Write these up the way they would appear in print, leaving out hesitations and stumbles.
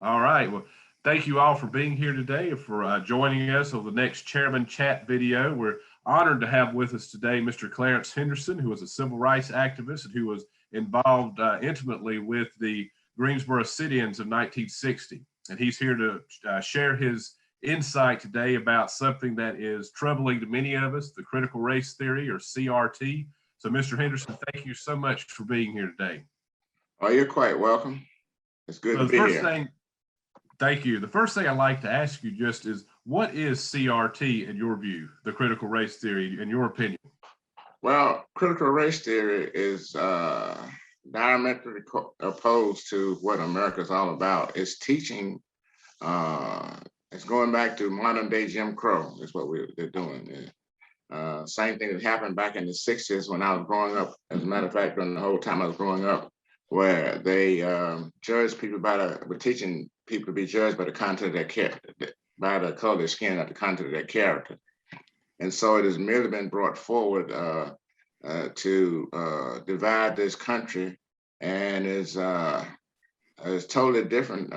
All right. Well, thank you all for being here today and for joining us on the next Chairman Chat video. We're honored to have with us today Mr. Clarence Henderson, who was a civil rights activist and who was involved intimately with the Greensboro sit-ins of 1960. And he's here to share his insight today about something that is troubling to many of us, the critical race theory, or CRT. So, Mr. Henderson, thank you so much for being here today. Oh, you're quite welcome. It's good to be here. Thank you. The first thing I'd like to ask you just is, what is CRT in your view, the critical race theory, in your opinion? Well, critical race theory is diametrically opposed to what America is all about. It's teaching, it's going back to modern day Jim Crow is what they're doing. Same thing that happened back in the 60s when I was growing up. As a matter of fact, during the whole time I was growing up, where they judged people were teaching people to be judged by the content of their character, by the color of their skin, not the content of their character. And so it has merely been brought forward to divide this country, and is totally different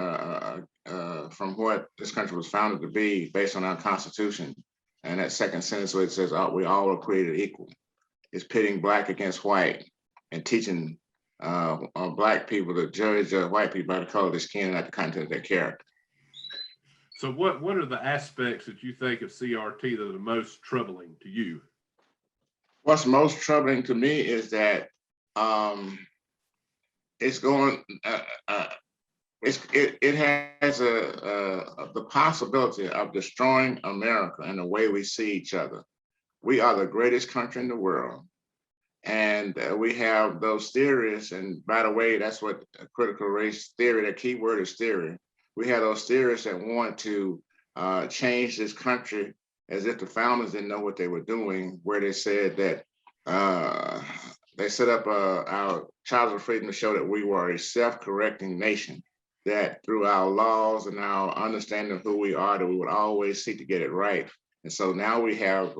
from what this country was founded to be based on our Constitution. And that second sentence where it says, we all are created equal. It's pitting Black against white and teaching Black people to judge white people by the color of their skin and not the content of their character. So what are the aspects that you think of CRT that are the most troubling to you? What's most troubling to me is that it's going, it has the possibility of destroying America and the way we see each other. We are the greatest country in the world. And we have those theories, and by the way, that's what critical race theory, the key word is theory. We have those theorists that want to change this country as if the founders didn't know what they were doing, where they said that they set up our Charter of Freedom to show that we were a self-correcting nation, that through our laws and our understanding of who we are, that we would always seek to get it right. And so now we have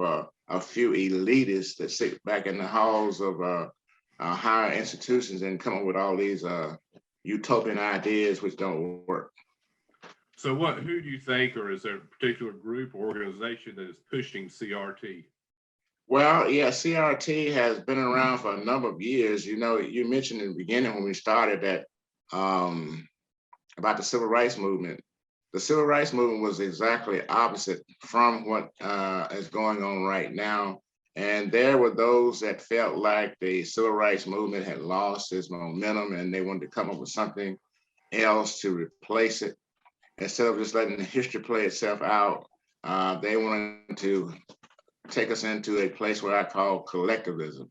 a few elitists that sit back in the halls of higher institutions and come up with all these utopian ideas which don't work. So who do you think, or is there a particular group or organization that is pushing CRT? Well, yeah, CRT has been around for a number of years. You know, you mentioned in the beginning when we started that about the civil rights movement. The civil rights movement was exactly opposite from what is going on right now. And there were those that felt like the civil rights movement had lost its momentum and they wanted to come up with something else to replace it. Instead of just letting the history play itself out, they wanted to take us into a place where I call collectivism,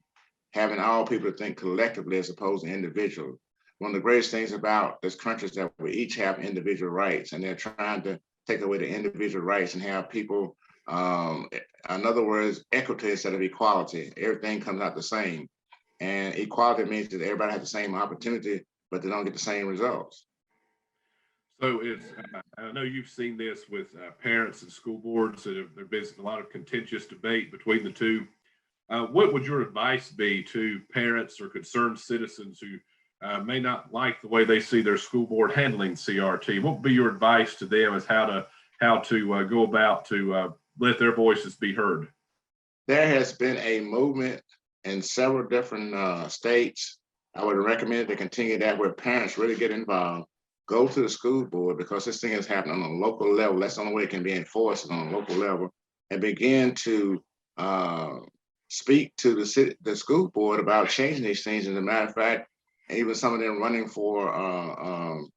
having all people to think collectively as opposed to individually. One of the greatest things about this country is that we each have individual rights, and they're trying to take away the individual rights and have people, in other words, equity instead of equality. Everything comes out the same. And equality means that everybody has the same opportunity, but they don't get the same results. So I know you've seen this with parents and school boards that there's been a lot of contentious debate between the two. What would your advice be to parents or concerned citizens who may not like the way they see their school board handling CRT? What would be your advice to them as how to go about to let their voices be heard? There has been a movement in several different states. I would recommend to continue that, where parents really get involved. Go to the school board, because this thing is happening on a local level. That's the only way it can be enforced, on a local level, and begin to speak to the school board about changing these things. As a matter of fact, even some of them running for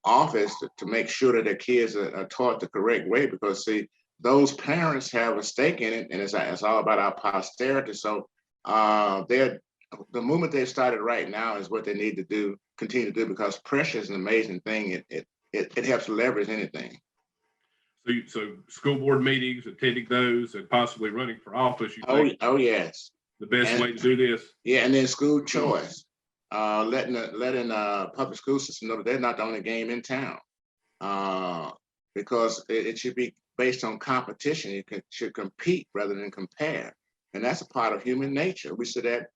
office to make sure that their kids are taught the correct way, because see, those parents have a stake in it, and it's all about our posterity. So the movement they've started right now is what they need to do, continue to do, because pressure is an amazing thing. It helps leverage anything. So school board meetings, attending those, and possibly running for office. Oh yes. The best way to do this. Yeah, and then school choice. Letting public school system know that they're not the only game in town, because it should be based on competition. You should compete rather than compare, and that's a part of human nature. We see that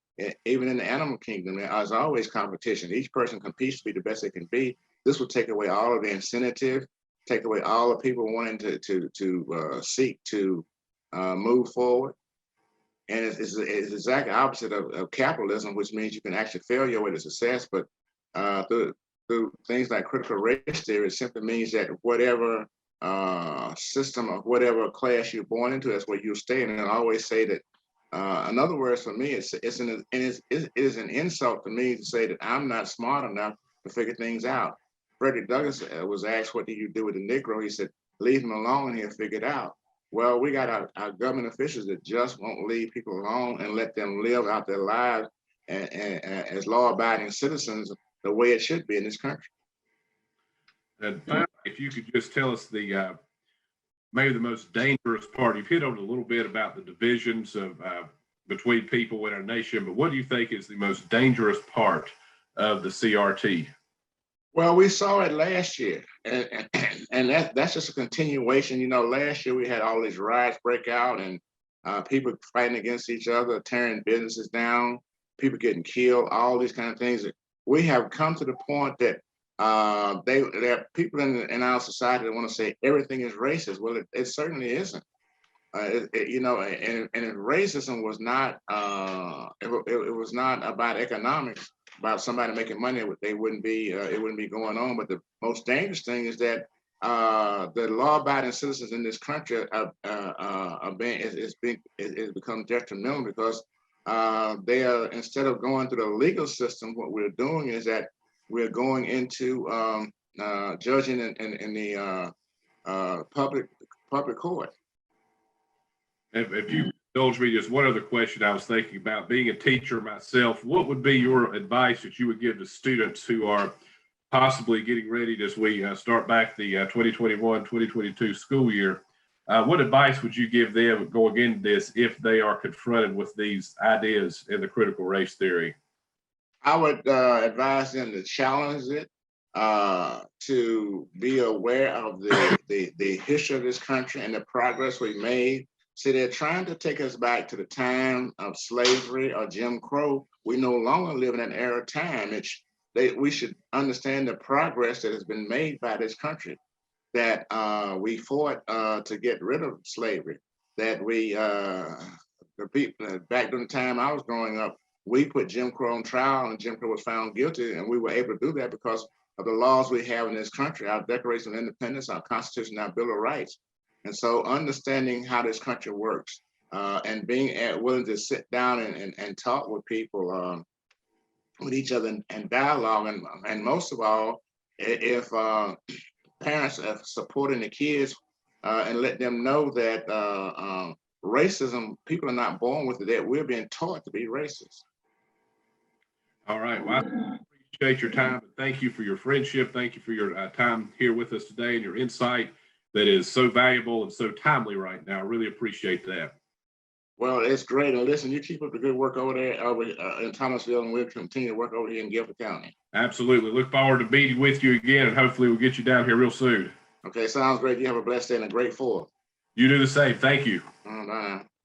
even in the animal kingdom, there's always competition. Each person competes to be the best they can be. This will take away all of the incentive take away all the people wanting to seek to move forward. And it's exactly opposite of capitalism, which means you can actually fail your way to success. But through things like critical race theory, it simply means that whatever system or whatever class you're born into, that's where you'll stay. And I always say that, in other words, for me, it is an insult to me to say that I'm not smart enough to figure things out. Frederick Douglass was asked, what do you do with the Negro? He said, leave him alone and he'll figure it out. Well, we got our government officials that just won't leave people alone and let them live out their lives and as law-abiding citizens the way it should be in this country. And finally, if you could just tell us the maybe the most dangerous part. You've hit on a little bit about the divisions of between people in our nation, but what do you think is the most dangerous part of the CRT? Well, we saw it last year, and that's just a continuation. You know, last year we had all these riots break out and people fighting against each other, tearing businesses down, people getting killed, all these kind of things. We have come to the point that there are people in our society that want to say everything is racist. Well, it certainly isn't. You know, and if racism was not, it was not about economics, about somebody making money, they wouldn't be, it wouldn't be going on. But the most dangerous thing is that the law-abiding citizens in this country is become detrimental because they are, instead of going through the legal system, what we're doing is that we're going into judging in the public court. If you indulge me, just one other question I was thinking about. Being a teacher myself, what would be your advice that you would give to students who are possibly getting ready as we start back the 2021-2022 school year? What advice would you give them going into this if they are confronted with these ideas in the critical race theory? I would advise them to challenge it, to be aware of the history of this country and the progress we made. See, they're trying to take us back to the time of slavery or Jim Crow. We no longer live in an era of time. We should understand the progress that has been made by this country, that we fought to get rid of slavery, that the people, back during the time I was growing up, we put Jim Crow on trial and Jim Crow was found guilty, and we were able to do that because of the laws we have in this country, our Declaration of Independence, our Constitution, our Bill of Rights. And so understanding how this country works and being willing to sit down and talk with people, with each other and dialogue. And most of all, if parents are supporting the kids and let them know that racism, people are not born with it, that we're being taught to be racist. All right. Well, I appreciate your time. Thank you for your friendship. Thank you for your time here with us today and your insight that is so valuable and so timely right now. I really appreciate that. Well, it's great. And listen, you keep up the good work over there in Thomasville, and we'll continue to work over here in Guilford County. Absolutely. Look forward to meeting with you again, and hopefully we'll get you down here real soon. Okay, sounds great. You have a blessed day and a great 4th. You do the same. Thank you. Bye.